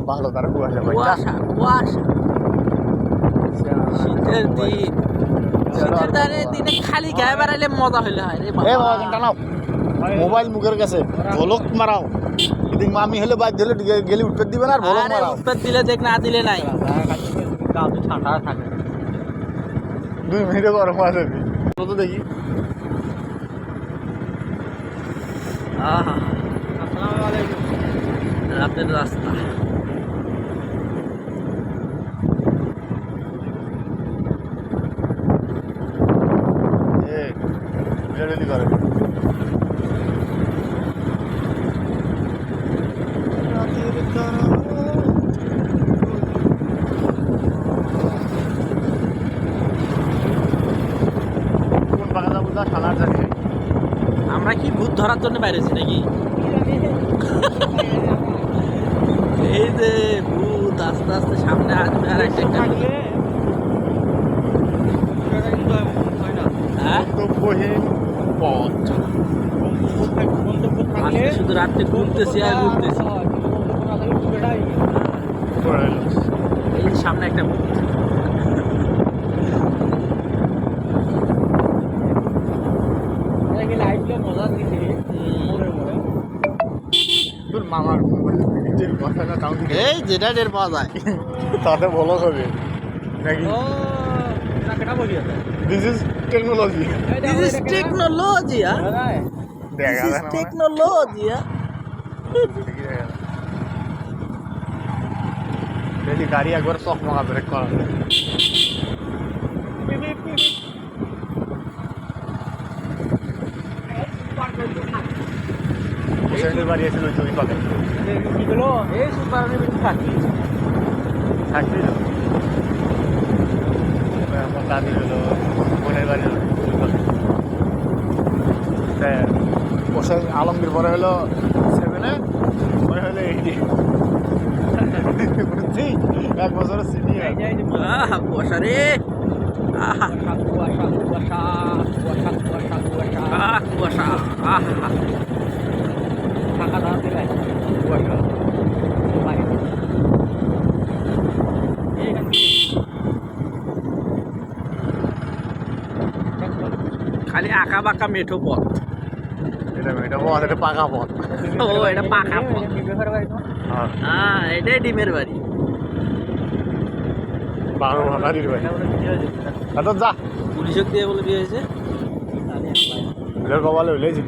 ভালো তারা কুয়াশা কুয়াশা কুয়াশা শীতের দিন শীতের দিনে খালি গায়ে বেড়াইলে মজা হইলে হয় রে টানাও মোবাইল মুখের কাছে ঝলক মারাও এদিক মামি হলে বাদ দিলে গেলে উঠতে দিবে না আর ঝলক মারাও উত্তর দিলে দেখ না দিলে নাই ঠান্ডা থাকে 2 মিনিটে গরম আছে তো দেখি আসসালামু আলাইকুম রাতের রাস্তা রেডি করে কোন বাগা যাবো তা খালার জানি আমরা কি ভূত ধরার জন্য বাইরেছি নাকি এই যে ভূত আস্তে আস্তে সামনে আসবে আর একটা গন্তব্যহীন পথ আজকে শুধু রাত্রে ঘুরতেছি আর ঘুরতেছি এই যে সামনে একটা ভূত তোর মামার কথাটা তাও এই যেটা টের পাওয়া যায় তাতে বলো হবে নাকি this is technology This is technology, huh? This is technology, huh? দেখি গাড়ি একবার চক মাকা ব্রেক করা বাড়ি আছে ওই পাবে এই সুপারের ভিতরে থাকি থাকবি তো এখন দাদি হলো বোনের বাড়ি হলো বসে আলমগীর পরে হলো 7-এ পরে হলো 8-এ বুঝছি 1 বছরের সিনিয়র কুয়াশা রে কুয়াশা থাকা দাঁড়াতে নাই কুয়াশা খালি আঁকা বাঁকা মেঠো পথ এটা পাকা পথ ও এটা পাকা পথ হ্যাঁ এটাই ডিমের বাড়ি 12 ভাঙারির বাড়ি যা পুলিশক দিয়ে বলে বিয়ে হয়েছে কবালে হইলেছি